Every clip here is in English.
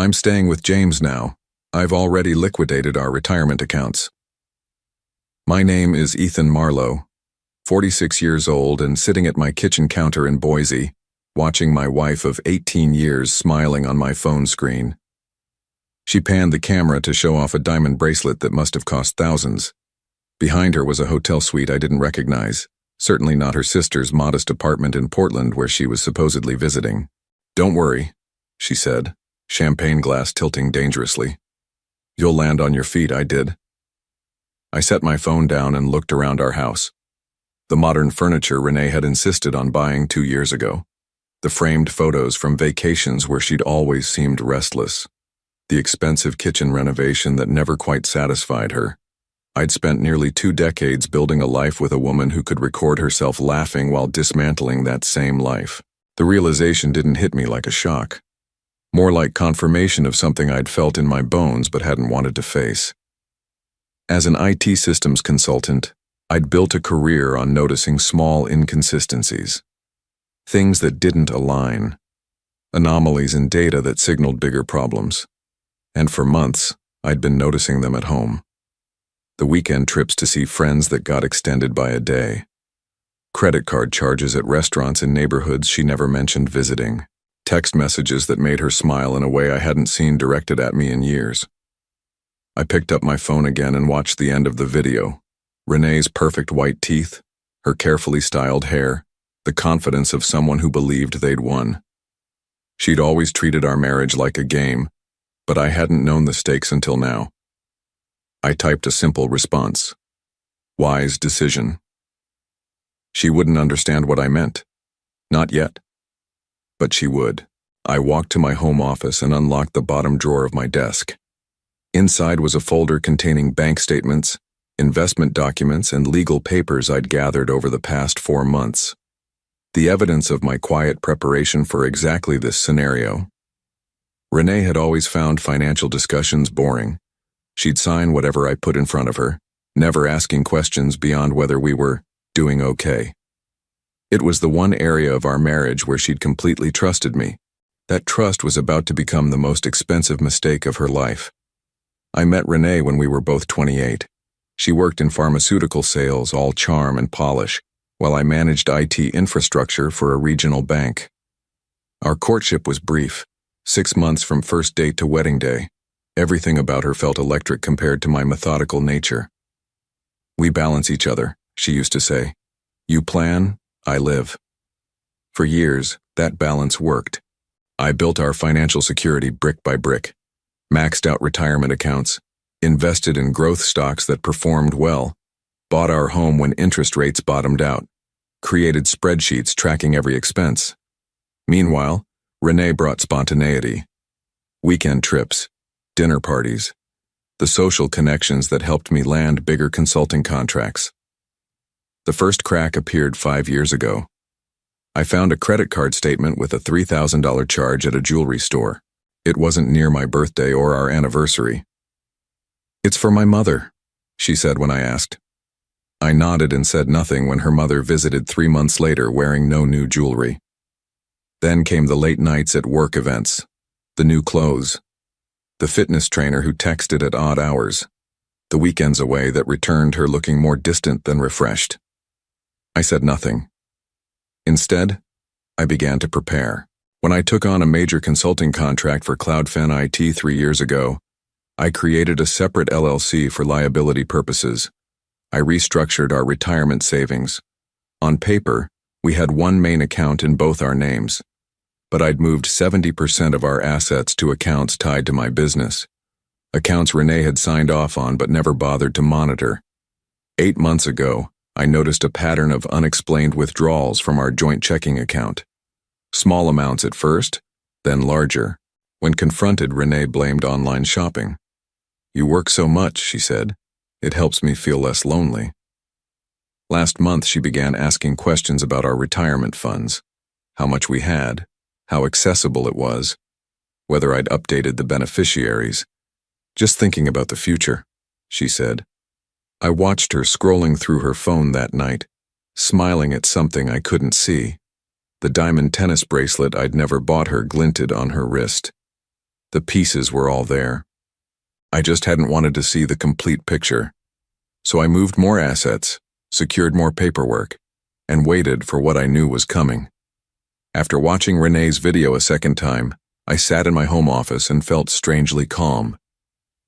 I'm staying with James now. I've already liquidated our retirement accounts. My name is Ethan Marlowe, 46 years old and sitting at my kitchen counter in Boise, watching my wife of 18 years smiling on my phone screen. She panned the camera to show off a diamond bracelet that must have cost thousands. Behind her was a hotel suite I didn't recognize, certainly not her sister's modest apartment in Portland where she was supposedly visiting. "Don't worry," she said, champagne glass tilting dangerously. "You'll land on your feet." I did. I set my phone down and looked around our house. The modern furniture Renee had insisted on buying 2 years ago. The framed photos from vacations where she'd always seemed restless. The expensive kitchen renovation that never quite satisfied her. I'd spent nearly 2 decades building a life with a woman who could record herself laughing while dismantling that same life. The realization didn't hit me like a shock. More like confirmation of something I'd felt in my bones but hadn't wanted to face. As an IT systems consultant, I'd built a career on noticing small inconsistencies. Things that didn't align. Anomalies in data that signaled bigger problems. And for months, I'd been noticing them at home. The weekend trips to see friends that got extended by a day. Credit card charges at restaurants in neighborhoods she never mentioned visiting. Text messages that made her smile in a way I hadn't seen directed at me in years. I picked up my phone again and watched the end of the video. Renee's perfect white teeth, her carefully styled hair, the confidence of someone who believed they'd won. She'd always treated our marriage like a game, but I hadn't known the stakes until now. I typed a simple response. Wise decision. She wouldn't understand what I meant. Not yet. But she would. I walked to my home office and unlocked the bottom drawer of my desk. Inside was a folder containing bank statements, investment documents, and legal papers I'd gathered over the past 4 months. The evidence of my quiet preparation for exactly this scenario. Renee had always found financial discussions boring. She'd sign whatever I put in front of her, never asking questions beyond whether we were doing okay. It was the one area of our marriage where she'd completely trusted me. That trust was about to become the most expensive mistake of her life. I met Renee when we were both 28. She worked in pharmaceutical sales, all charm and polish, while I managed IT infrastructure for a regional bank. Our courtship was brief, 6 months from first date to wedding day. Everything about her felt electric compared to my methodical nature. "We balance each other," she used to say. "You plan, I live." For years, that balance worked. I built our financial security brick by brick, maxed out retirement accounts, invested in growth stocks that performed well, bought our home when interest rates bottomed out, created spreadsheets tracking every expense. Meanwhile, Renee brought spontaneity. Weekend trips, dinner parties, the social connections that helped me land bigger consulting contracts. The first crack appeared 5 years ago. I found a credit card statement with a $3,000 charge at a jewelry store. It wasn't near my birthday or our anniversary. "It's for my mother," she said when I asked. I nodded and said nothing when her mother visited 3 months later wearing no new jewelry. Then came the late nights at work events, the new clothes, the fitness trainer who texted at odd hours, the weekends away that returned her looking more distant than refreshed. I said nothing. Instead, I began to prepare. When I took on a major consulting contract for CloudFan IT 3 years ago, I created a separate LLC for liability purposes. I restructured our retirement savings. On paper, we had one main account in both our names, but I'd moved 70% of our assets to accounts tied to my business. Accounts Renee had signed off on but never bothered to monitor. 8 months ago, I noticed a pattern of unexplained withdrawals from our joint checking account. Small amounts at first, then larger. When confronted, Renee blamed online shopping. "You work so much," she said. "It helps me feel less lonely." Last month, she began asking questions about our retirement funds, how much we had, how accessible it was, whether I'd updated the beneficiaries. "Just thinking about the future," she said. I watched her scrolling through her phone that night, smiling at something I couldn't see. The diamond tennis bracelet I'd never bought her glinted on her wrist. The pieces were all there. I just hadn't wanted to see the complete picture. So I moved more assets, secured more paperwork, and waited for what I knew was coming. After watching Renee's video a second time, I sat in my home office and felt strangely calm.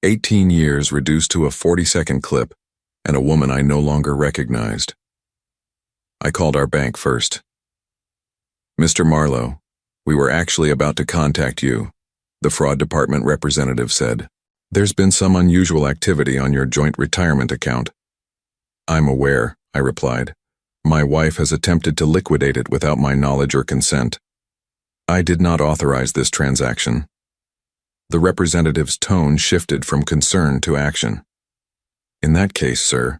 18 years reduced to a 40-second clip, and a woman I no longer recognized. I called our bank first. "Mr. Marlowe, we were actually about to contact you," the fraud department representative said. "There's been some unusual activity on your joint retirement account." "I'm aware," I replied. "My wife has attempted to liquidate it without my knowledge or consent. I did not authorize this transaction." The representative's tone shifted from concern to action. "In that case, sir,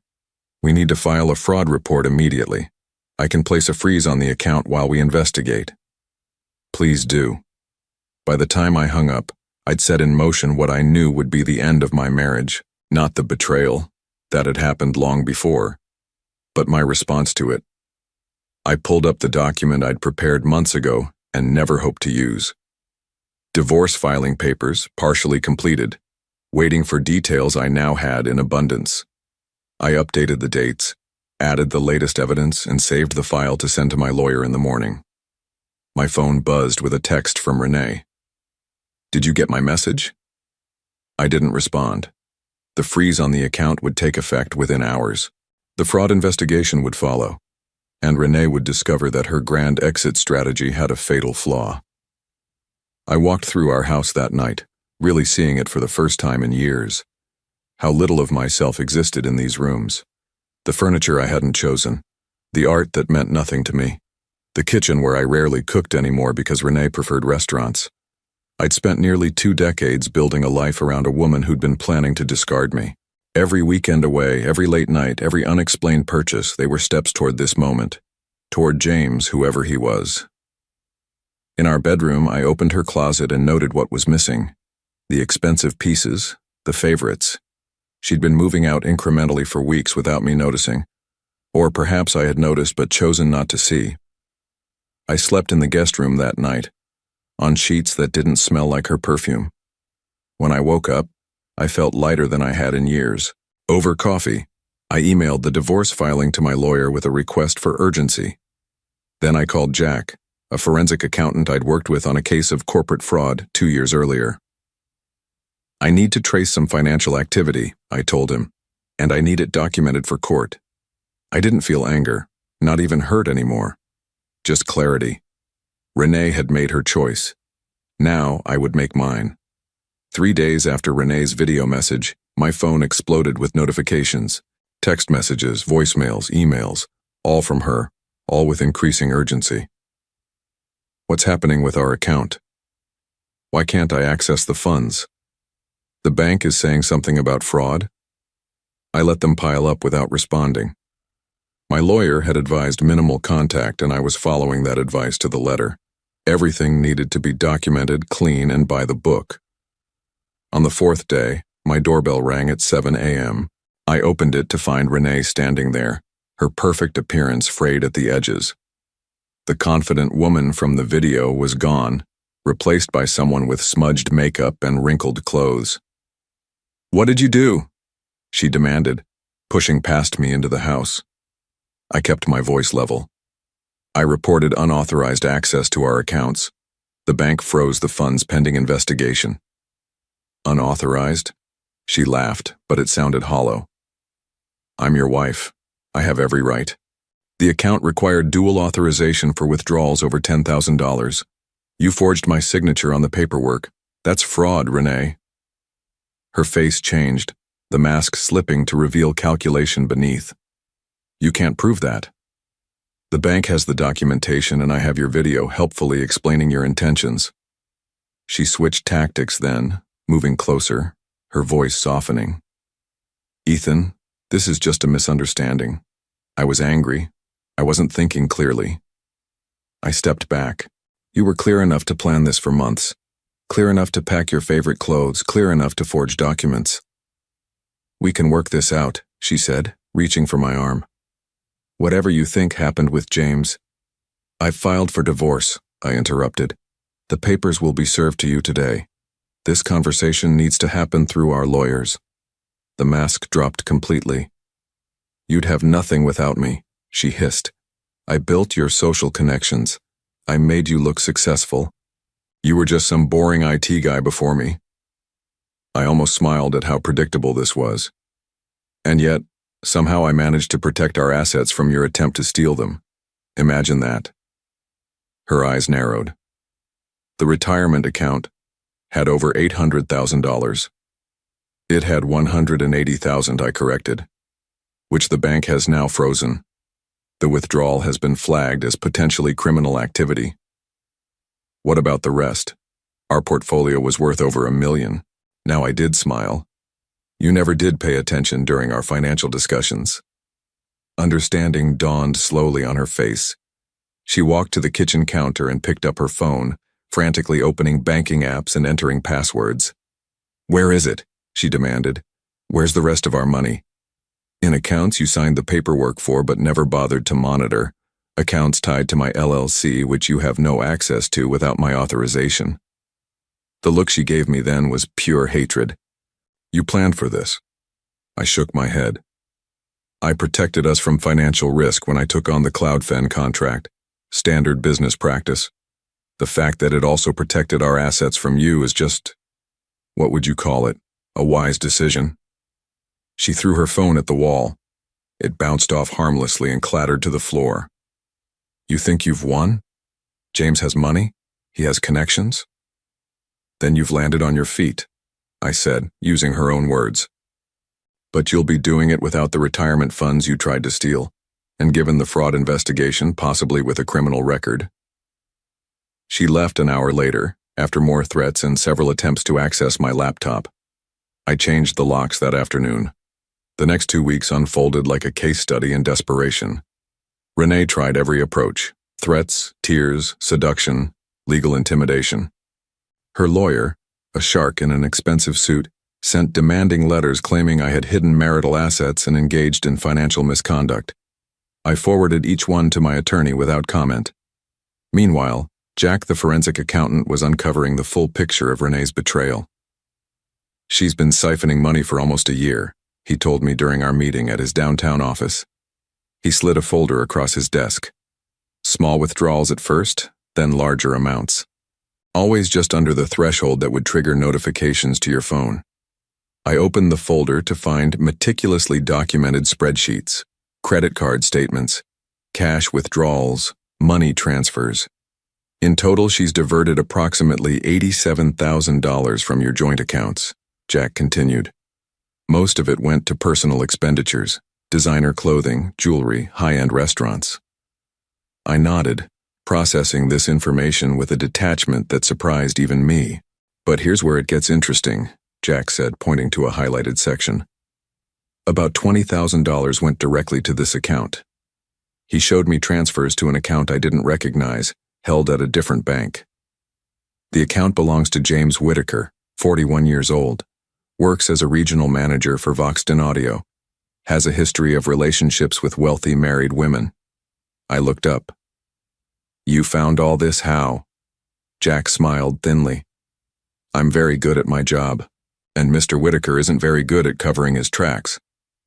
we need to file a fraud report immediately. I can place a freeze on the account while we investigate." "Please do." By the time I hung up, I'd set in motion what I knew would be the end of my marriage, not the betrayal that had happened long before, but my response to it. I pulled up the document I'd prepared months ago and never hoped to use. Divorce filing papers, partially completed, waiting for details I now had in abundance. I updated the dates, added the latest evidence, and saved the file to send to my lawyer in the morning. My phone buzzed with a text from Renee. "Did you get my message?" I didn't respond. The freeze on the account would take effect within hours. The fraud investigation would follow, and Renee would discover that her grand exit strategy had a fatal flaw. I walked through our house that night, really seeing it for the first time in years. How little of myself existed in these rooms. The furniture I hadn't chosen, the art that meant nothing to me, the kitchen where I rarely cooked anymore because Renee preferred restaurants. I'd spent nearly 2 decades building a life around a woman who'd been planning to discard me. Every weekend away, every late night, every unexplained purchase, they were steps toward this moment, toward James, whoever he was. In our bedroom, I opened her closet and noted what was missing. The expensive pieces, the favorites. She'd been moving out incrementally for weeks without me noticing. Or perhaps I had noticed but chosen not to see. I slept in the guest room that night, on sheets that didn't smell like her perfume. When I woke up, I felt lighter than I had in years. Over coffee, I emailed the divorce filing to my lawyer with a request for urgency. Then I called Jack, a forensic accountant I'd worked with on a case of corporate fraud 2 years earlier. "I need to trace some financial activity," I told him, "and I need it documented for court." I didn't feel anger, not even hurt anymore. Just clarity. Renee had made her choice. Now I would make mine. 3 days after Renee's video message, my phone exploded with notifications. Text messages, voicemails, emails, all from her, all with increasing urgency. "What's happening with our account? Why can't I access the funds? The bank is saying something about fraud?" I let them pile up without responding. My lawyer had advised minimal contact, and I was following that advice to the letter. Everything needed to be documented, clean, and by the book. On the 4th day, my doorbell rang at 7 a.m. I opened it to find Renee standing there, her perfect appearance frayed at the edges. The confident woman from the video was gone, replaced by someone with smudged makeup and wrinkled clothes. "What did you do?" she demanded, pushing past me into the house. I kept my voice level. "I reported unauthorized access to our accounts. The bank froze the funds pending investigation." "Unauthorized?" She laughed, but it sounded hollow. "I'm your wife. I have every right. The account required dual authorization for withdrawals over $10,000. You forged my signature on the paperwork. That's fraud, Renee." Her face changed, the mask slipping to reveal calculation beneath. "You can't prove that." "The bank has the documentation, and I have your video helpfully explaining your intentions." She switched tactics then, moving closer, her voice softening. "Ethan, this is just a misunderstanding. I was angry. I wasn't thinking clearly." I stepped back. "You were clear enough to plan this for months. Clear enough to pack your favorite clothes, clear enough to forge documents." "We can work this out," she said, reaching for my arm. "Whatever you think happened with James." "I've filed for divorce," I interrupted. "The papers will be served to you today. This conversation needs to happen through our lawyers. The mask dropped completely. You'd have nothing without me, she hissed. I built your social connections. I made you look successful. You were just some boring IT guy before me. I almost smiled at how predictable this was. And yet, somehow I managed to protect our assets from your attempt to steal them. Imagine that. Her eyes narrowed. The retirement account had over $800,000. It had $180,000, I corrected, which the bank has now frozen. The withdrawal has been flagged as potentially criminal activity. What about the rest? Our portfolio was worth over $1 million. Now I did smile. You never did pay attention during our financial discussions. Understanding dawned slowly on her face. She walked to the kitchen counter and picked up her phone, frantically opening banking apps and entering passwords. Where is it? She demanded. Where's the rest of our money? In accounts you signed the paperwork for but never bothered to monitor. Accounts tied to my LLC which you have no access to without my authorization. The look she gave me then was pure hatred. You planned for this. I shook my head. I protected us from financial risk when I took on the CloudFen contract. Standard business practice. The fact that it also protected our assets from you is just, what would you call it, a wise decision. She threw her phone at the wall. It bounced off harmlessly and clattered to the floor. You think you've won? James has money? He has connections? Then you've landed on your feet, I said, using her own words. But you'll be doing it without the retirement funds you tried to steal, and given the fraud investigation, possibly with a criminal record. She left an hour later, after more threats and several attempts to access my laptop. I changed the locks that afternoon. The next 2 weeks unfolded like a case study in desperation. Renee tried every approach: threats, tears, seduction, legal intimidation. Her lawyer, a shark in an expensive suit, sent demanding letters claiming I had hidden marital assets and engaged in financial misconduct. I forwarded each one to my attorney without comment. Meanwhile, Jack the forensic accountant was uncovering the full picture of Renee's betrayal. She's been siphoning money for almost a year, he told me during our meeting at his downtown office. He slid a folder across his desk. Small withdrawals at first, then larger amounts. Always just under the threshold that would trigger notifications to your phone. I opened the folder to find meticulously documented spreadsheets, credit card statements, cash withdrawals, money transfers. In total, she's diverted approximately $87,000 from your joint accounts, Jack continued. Most of it went to personal expenditures, designer clothing, jewelry, high-end restaurants. I nodded, processing this information with a detachment that surprised even me. But here's where it gets interesting, Jack said, pointing to a highlighted section. About $20,000 went directly to this account. He showed me transfers to an account I didn't recognize, held at a different bank. The account belongs to James Whitaker, 41 years old, works as a regional manager for Voxton Audio, has a history of relationships with wealthy married women. I looked up. You found all this how? Jack smiled thinly. I'm very good at my job, and Mr. Whitaker isn't very good at covering his tracks.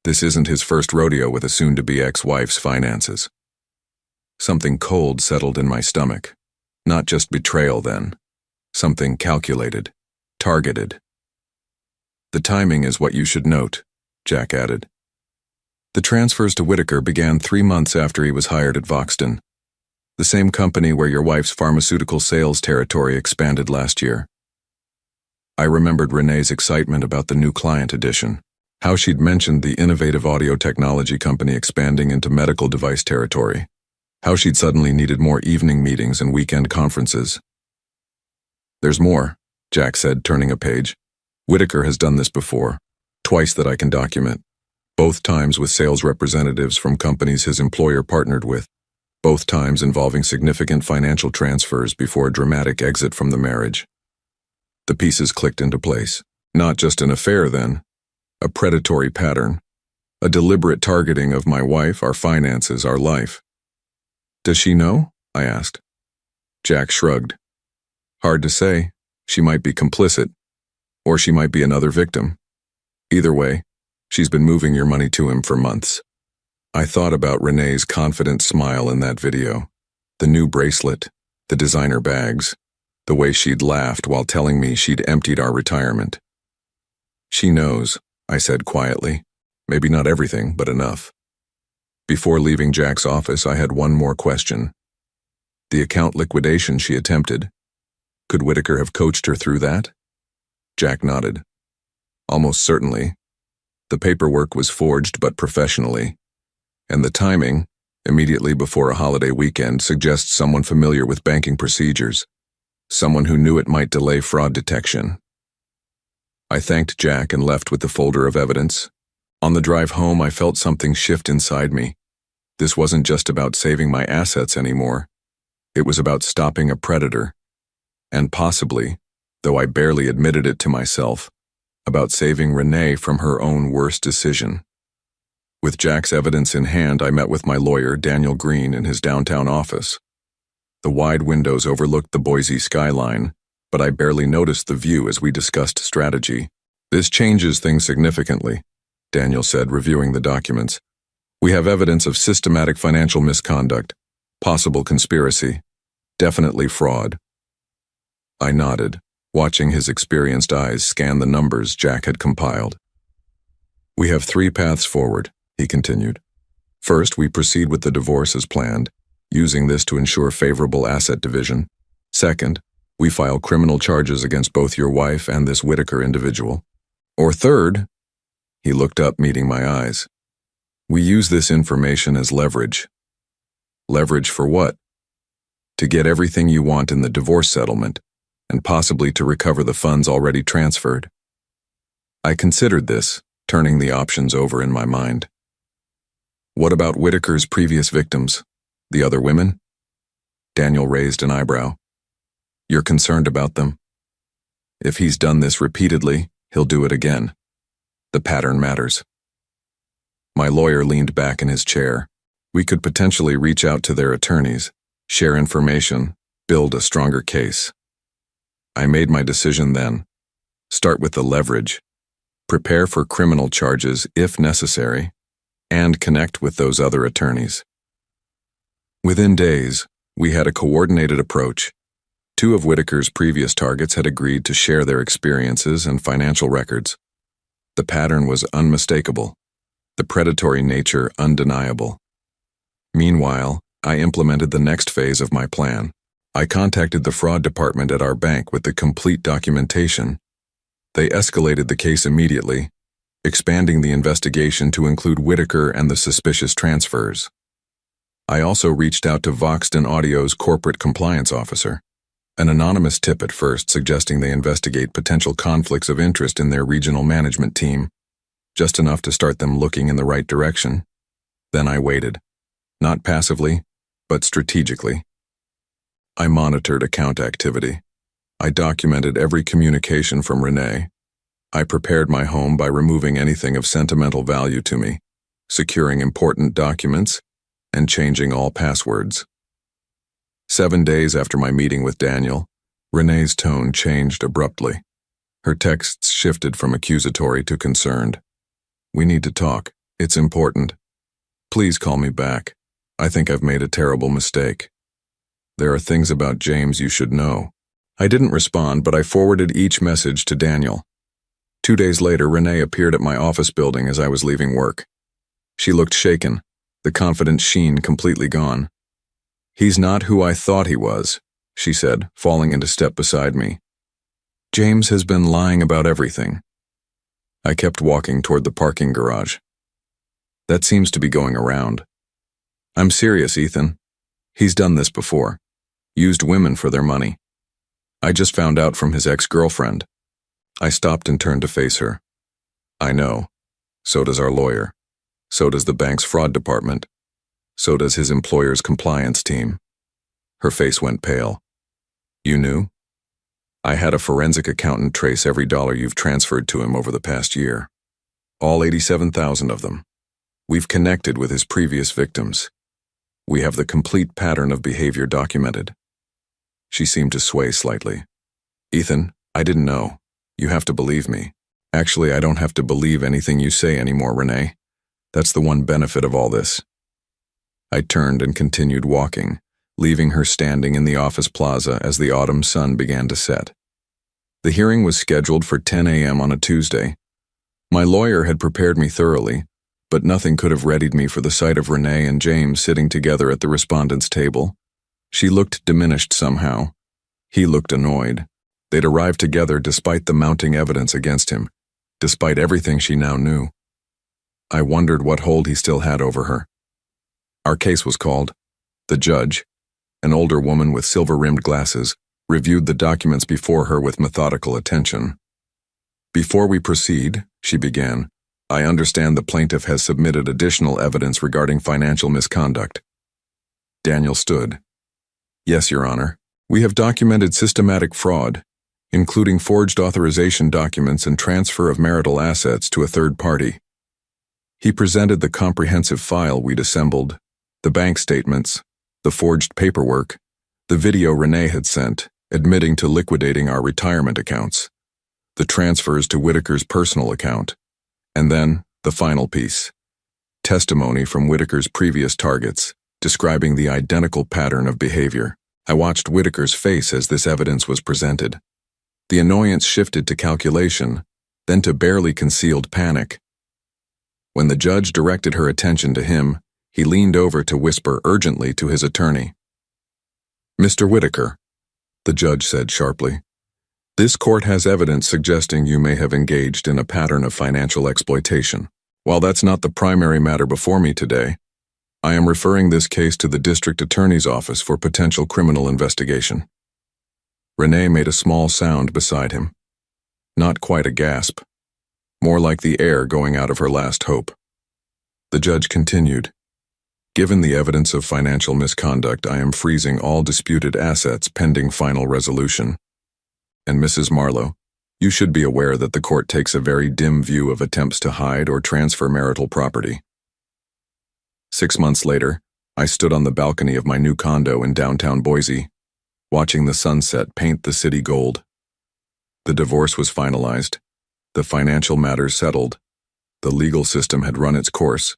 This isn't his first rodeo with a soon-to-be ex-wife's finances. Something cold settled in my stomach. Not just betrayal then. Something calculated, targeted. The timing is what you should note, Jack added. The transfers to Whitaker began 3 months after he was hired at Voxton, the same company where your wife's pharmaceutical sales territory expanded last year. I remembered Renee's excitement about the new client addition, how she'd mentioned the innovative audio technology company expanding into medical device territory, how she'd suddenly needed more evening meetings and weekend conferences. There's more, Jack said, turning a page. Whitaker has done this before, twice that I can document, both times with sales representatives from companies his employer partnered with, both times involving significant financial transfers before a dramatic exit from the marriage. The pieces clicked into place. Not just an affair then, a predatory pattern, a deliberate targeting of my wife, our finances, our life. Does she know? I asked. Jack shrugged. Hard to say. She might be complicit. Or she might be another victim. Either way, she's been moving your money to him for months. I thought about Renee's confident smile in that video, the new bracelet, the designer bags, the way she'd laughed while telling me she'd emptied our retirement. She knows, I said quietly. Maybe not everything, but enough. Before leaving Jack's office, I had one more question. The account liquidation she attempted. Could Whitaker have coached her through that? Jack nodded. Almost certainly. The paperwork was forged but professionally, and the timing, immediately before a holiday weekend, suggests someone familiar with banking procedures, someone who knew it might delay fraud detection. I thanked Jack and left with the folder of evidence. On the drive home, I felt something shift inside me. This wasn't just about saving my assets anymore. It was about stopping a predator, and possibly, though I barely admitted it to myself, about saving Renee from her own worst decision. With Jack's evidence in hand, I met with my lawyer, Daniel Green, in his downtown office. The wide windows overlooked the Boise skyline, but I barely noticed the view as we discussed strategy. This changes things significantly, Daniel said, reviewing the documents. We have evidence of systematic financial misconduct, possible conspiracy, definitely fraud. I nodded, watching his experienced eyes scan the numbers Jack had compiled. We have 3 paths forward, he continued. First, we proceed with the divorce as planned, using this to ensure favorable asset division. Second, we file criminal charges against both your wife and this Whitaker individual. Or third, he looked up, meeting my eyes. We use this information as leverage. Leverage for what? To get everything you want in the divorce settlement, and possibly to recover the funds already transferred. I considered this, turning the options over in my mind. What about Whitaker's previous victims? The other women? Daniel raised an eyebrow. You're concerned about them? If he's done this repeatedly, he'll do it again. The pattern matters. My lawyer leaned back in his chair. We could potentially reach out to their attorneys, share information, build a stronger case. I made my decision then. Start with the leverage. Prepare for criminal charges if necessary, and connect with those other attorneys. Within days, we had a coordinated approach. 2 of Whitaker's previous targets had agreed to share their experiences and financial records. The pattern was unmistakable, the predatory nature undeniable. Meanwhile, I implemented the next phase of my plan. I contacted the fraud department at our bank with the complete documentation. They escalated the case immediately, expanding the investigation to include Whitaker and the suspicious transfers. I also reached out to Voxton Audio's corporate compliance officer. An anonymous tip at first suggesting they investigate potential conflicts of interest in their regional management team, just enough to start them looking in the right direction. Then I waited, not passively, but strategically. I monitored account activity. I documented every communication from Renee. I prepared my home by removing anything of sentimental value to me, securing important documents, and changing all passwords. 7 days after my meeting with Daniel, Renee's tone changed abruptly. Her texts shifted from accusatory to concerned. We need to talk. It's important. Please call me back. I think I've made a terrible mistake. There are things about James you should know. I didn't respond, but I forwarded each message to Daniel. 2 days later, Renee appeared at my office building as I was leaving work. She looked shaken, the confident sheen completely gone. He's not who I thought he was, she said, falling into step beside me. James has been lying about everything. I kept walking toward the parking garage. That seems to be going around. I'm serious, Ethan. He's done this before. Used women for their money. I just found out from his ex-girlfriend. I stopped and turned to face her. I know. So does our lawyer. So does the bank's fraud department. So does his employer's compliance team. Her face went pale. You knew? I had a forensic accountant trace every dollar you've transferred to him over the past year. All 87,000 of them. We've connected with his previous victims. We have the complete pattern of behavior documented. She seemed to sway slightly. Ethan, I didn't know. You have to believe me. Actually, I don't have to believe anything you say anymore, Renee. That's the one benefit of all this. I turned and continued walking, leaving her standing in the office plaza as the autumn sun began to set. The hearing was scheduled for 10 a.m. on a Tuesday. My lawyer had prepared me thoroughly, but nothing could have readied me for the sight of Renee and James sitting together at the respondent's table. She looked diminished somehow. He looked annoyed. They'd arrived together despite the mounting evidence against him, despite everything she now knew. I wondered what hold he still had over her. Our case was called. The judge, an older woman with silver-rimmed glasses, reviewed the documents before her with methodical attention. Before we proceed, she began, I understand the plaintiff has submitted additional evidence regarding financial misconduct. Daniel stood. Yes, Your Honor. We have documented systematic fraud, including forged authorization documents and transfer of marital assets to a third party. He presented the comprehensive file we'd assembled, the bank statements, the forged paperwork, the video Renee had sent, admitting to liquidating our retirement accounts, the transfers to Whitaker's personal account, and then the final piece, testimony from Whitaker's previous targets, describing the identical pattern of behavior. I watched Whitaker's face as this evidence was presented. The annoyance shifted to calculation, then to barely concealed panic. When the judge directed her attention to him, he leaned over to whisper urgently to his attorney. Mr. Whitaker, the judge said sharply, this court has evidence suggesting you may have engaged in a pattern of financial exploitation. While that's not the primary matter before me today, I am referring this case to the district attorney's office for potential criminal investigation. Renee made a small sound beside him. Not quite a gasp. More like the air going out of her last hope. The judge continued. Given the evidence of financial misconduct, I am freezing all disputed assets pending final resolution. And Mrs. Marlowe, you should be aware that the court takes a very dim view of attempts to hide or transfer marital property. 6 months later, I stood on the balcony of my new condo in downtown Boise, watching the sunset paint the city gold. The divorce was finalized, the financial matters settled, the legal system had run its course.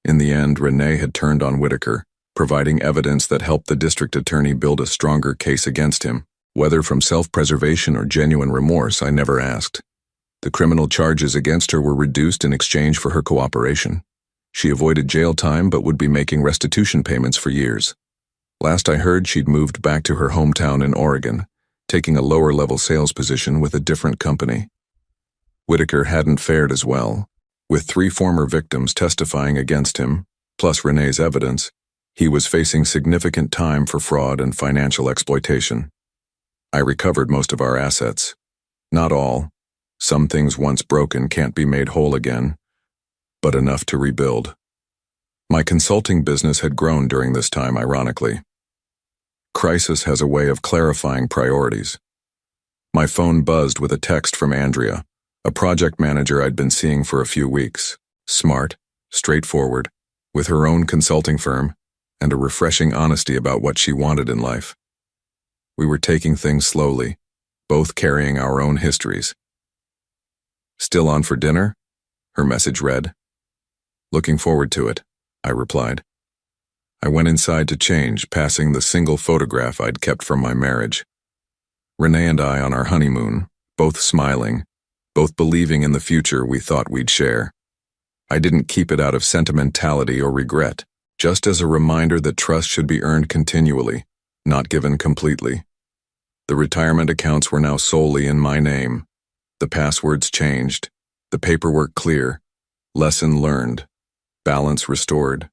In the end, Renee had turned on Whitaker, providing evidence that helped the district attorney build a stronger case against him. Whether from self-preservation or genuine remorse, I never asked. The criminal charges against her were reduced in exchange for her cooperation. She avoided jail time but would be making restitution payments for years. Last I heard, she'd moved back to her hometown in Oregon, taking a lower-level sales position with a different company. Whitaker hadn't fared as well. With 3 former victims testifying against him, plus Renee's evidence, he was facing significant time for fraud and financial exploitation. I recovered most of our assets. Not all. Some things once broken can't be made whole again, but enough to rebuild. My consulting business had grown during this time, ironically. Crisis has a way of clarifying priorities. My phone buzzed with a text from Andrea, a project manager I'd been seeing for a few weeks. Smart, straightforward, with her own consulting firm, and a refreshing honesty about what she wanted in life. We were taking things slowly, both carrying our own histories. Still on for dinner? Her message read. Looking forward to it, I replied. I went inside to change, passing the single photograph I'd kept from my marriage. Renee and I on our honeymoon, both smiling, both believing in the future we thought we'd share. I didn't keep it out of sentimentality or regret, just as a reminder that trust should be earned continually, not given completely. The retirement accounts were now solely in my name. The passwords changed, the paperwork clear, lesson learned, balance restored.